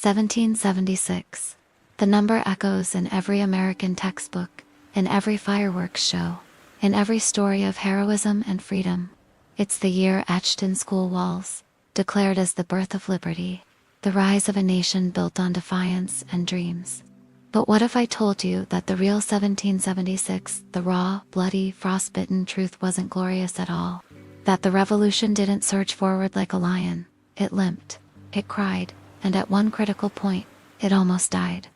1776. The number echoes in every American textbook, in every fireworks show, in every story of heroism and freedom. It's the year etched in school walls, declared as the birth of liberty, the rise of a nation built on defiance and dreams. But what if I told you that the real 1776, the raw, bloody, frostbitten truth wasn't glorious at all? That the revolution didn't surge forward like a lion. It limped, it cried, and at one critical point, it almost died.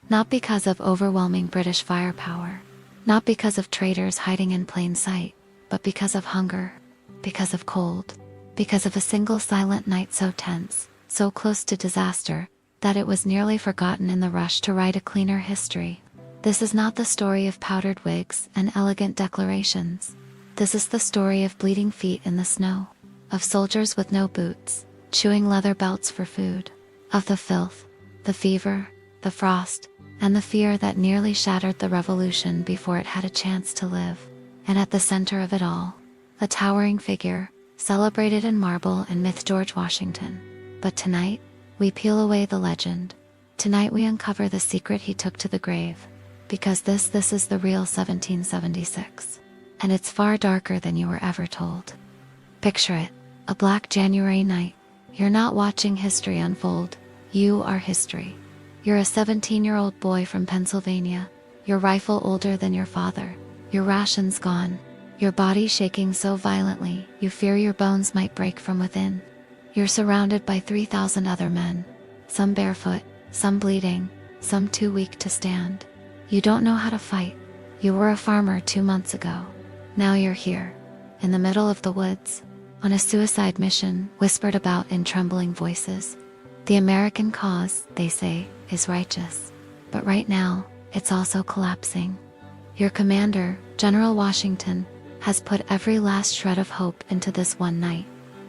Not because of overwhelming British firepower, not because of traitors hiding in plain sight, but because of hunger, because of cold, because of a single silent night so tense, so close to disaster, that it was nearly forgotten in the rush to write a cleaner history. This is not the story of powdered wigs and elegant declarations. This is the story of bleeding feet in the snow, of soldiers with no boots, chewing leather belts for food, of the filth, the fever, the frost, and the fear that nearly shattered the revolution before it had a chance to live. And at the center of it all, a towering figure, celebrated in marble and myth, George Washington. But tonight, we peel away the legend. Tonight we uncover the secret he took to the grave. Because this is the real 1776. And it's far darker than you were ever told. Picture it, a black January night. You're not watching history unfold, you are history. You're a 17-year-old boy from Pennsylvania, your rifle older than your father, your rations gone, your body shaking so violently you fear your bones might break from within. You're surrounded by 3,000 other men, some barefoot, some bleeding, some too weak to stand. You don't know how to fight. You were a farmer 2 months ago. Now you're here, in the middle of the woods, on a suicide mission whispered about in trembling voices. The American cause, they say, is righteous. But right now, it's also collapsing. Your commander, General Washington, has put every last shred of hope into this one night.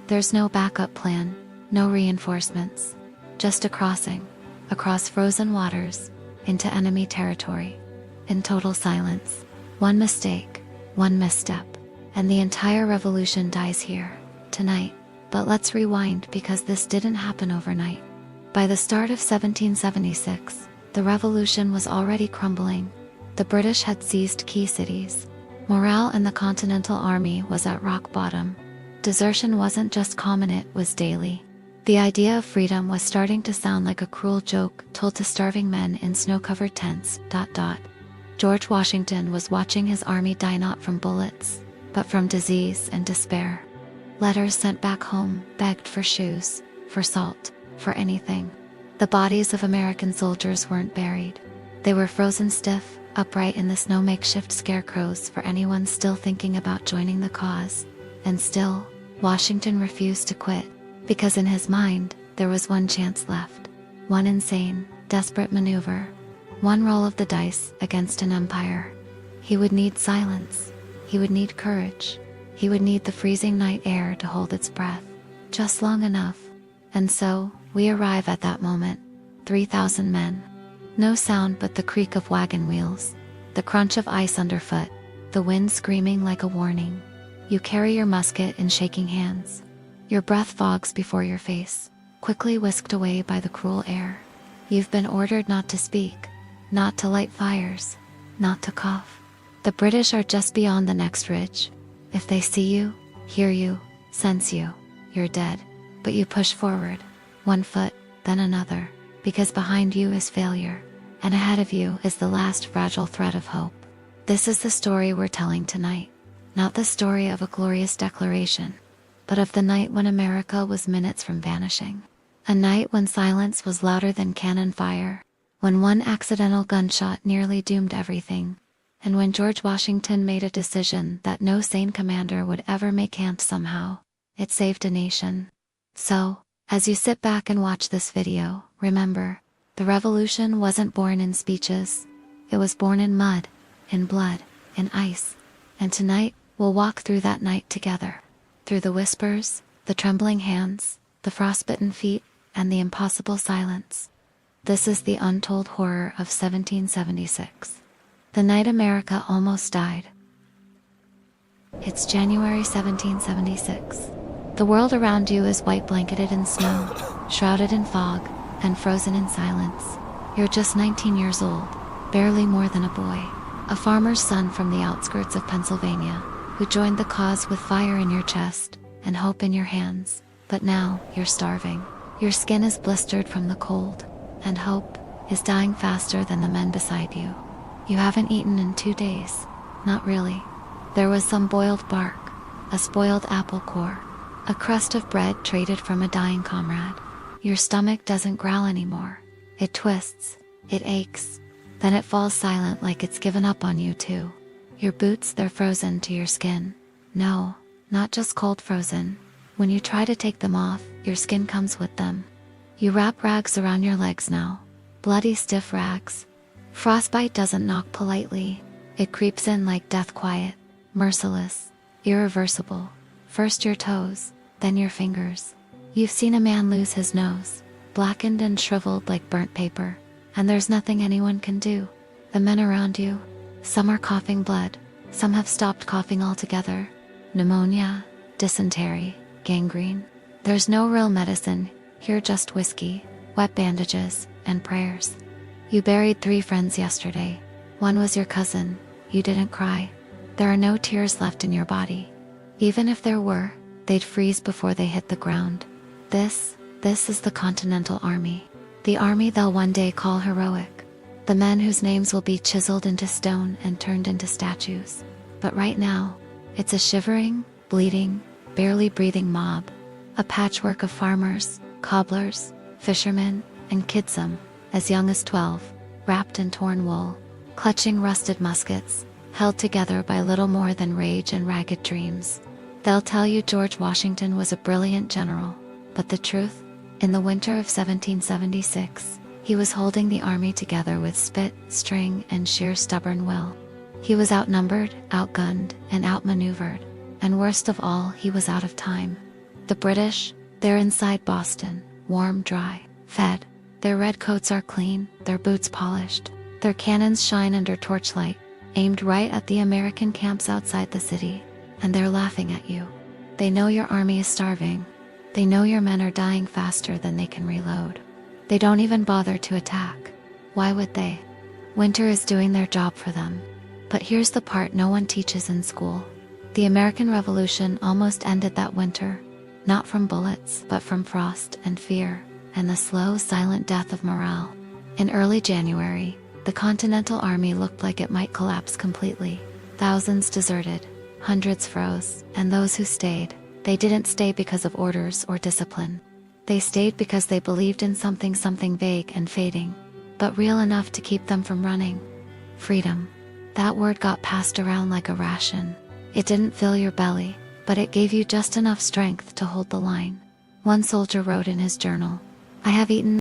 There's no backup plan, no reinforcements, just a crossing, across frozen waters, into enemy territory. In total silence, one mistake, one misstep, and the entire revolution dies here, tonight. But let's rewind, because this didn't happen overnight. By the start of 1776, the revolution was already crumbling. The British had seized key cities. Morale in the Continental Army was at rock bottom. Desertion wasn't just common, it was daily. The idea of freedom was starting to sound like a cruel joke told to starving men in snow-covered tents. George Washington was watching his army die not from bullets, but from disease and despair. Letters sent back home begged for shoes, for salt, for anything. The bodies of American soldiers weren't buried. They were frozen stiff, upright in the snow, makeshift scarecrows for anyone still thinking about joining the cause. And still, Washington refused to quit, because in his mind, there was one chance left. One insane, desperate maneuver. One roll of the dice against an empire. He would need silence. He would need courage. He would need the freezing night air to hold its breath, just long enough. And so, we arrive at that moment. 3,000 men. No sound but the creak of wagon wheels, the crunch of ice underfoot, the wind screaming like a warning. You carry your musket in shaking hands. Your breath fogs before your face, quickly whisked away by the cruel air. You've been ordered not to speak, not to light fires, not to cough. The British are just beyond the next ridge. If they see you, hear you, sense you, you're dead. But you push forward, one foot, then another, because behind you is failure, and ahead of you is the last fragile thread of hope. This is the story we're telling tonight. Not the story of a glorious declaration, but of the night when America was minutes from vanishing. A night when silence was louder than cannon fire, when one accidental gunshot nearly doomed everything, and when George Washington made a decision that no sane commander would ever make. And somehow, it saved a nation. So, as you sit back and watch this video, remember, the revolution wasn't born in speeches. It was born in mud, in blood, in ice. And tonight, we'll walk through that night together. Through the whispers, the trembling hands, the frostbitten feet, and the impossible silence. This is the untold horror of 1776. The night America almost died. It's January 1776. The world around you is white blanketed in snow, shrouded in fog, and frozen in silence. You're just 19 years old, barely more than a boy. A farmer's son from the outskirts of Pennsylvania, who joined the cause with fire in your chest and hope in your hands. But now, you're starving. Your skin is blistered from the cold, and hope is dying faster than the men beside you. You haven't eaten in 2 days. Not really. There was some boiled bark, a spoiled apple core, a crust of bread traded from a dying comrade. Your stomach doesn't growl anymore. It twists, it aches, then it falls silent like it's given up on you too. Your boots, they're frozen to your skin. No, not just cold frozen. When you try to take them off, your skin comes with them. You wrap rags around your legs now. Bloody stiff rags. Frostbite doesn't knock politely. It creeps in like death, quiet, merciless, irreversible. First your toes, then your fingers. You've seen a man lose his nose, blackened and shriveled like burnt paper, and there's nothing anyone can do. The men around you, some are coughing blood, some have stopped coughing altogether. Pneumonia, dysentery, gangrene. There's no real medicine, here just whiskey, wet bandages, and prayers. You buried 3 friends yesterday. One was your cousin. You didn't cry. There are no tears left in your body. Even if there were, they'd freeze before they hit the ground. This is the Continental Army. The army they'll one day call heroic. The men whose names will be chiseled into stone and turned into statues. But right now, it's a shivering, bleeding, barely breathing mob. A patchwork of farmers, cobblers, fishermen, and kids some, as young as 12, wrapped in torn wool, clutching rusted muskets, held together by little more than rage and ragged dreams. They'll tell you George Washington was a brilliant general, but the truth? In the winter of 1776, he was holding the army together with spit, string, and sheer stubborn will. He was outnumbered, outgunned, and outmaneuvered, and worst of all, he was out of time. The British, they're inside Boston, warm, dry, fed. Their red coats are clean, their boots polished. Their cannons shine under torchlight, aimed right at the American camps outside the city, and they're laughing at you. They know your army is starving. They know your men are dying faster than they can reload. They don't even bother to attack. Why would they? Winter is doing their job for them. But here's the part no one teaches in school. The American Revolution almost ended that winter, not from bullets, but from frost and fear, and the slow, silent death of morale. In early January, the Continental Army looked like it might collapse completely. Thousands deserted, hundreds froze, and those who stayed, they didn't stay because of orders or discipline. They stayed because they believed in something vague and fading, but real enough to keep them from running. Freedom. That word got passed around like a ration. It didn't fill your belly, but it gave you just enough strength to hold the line. One soldier wrote in his journal, "I have eaten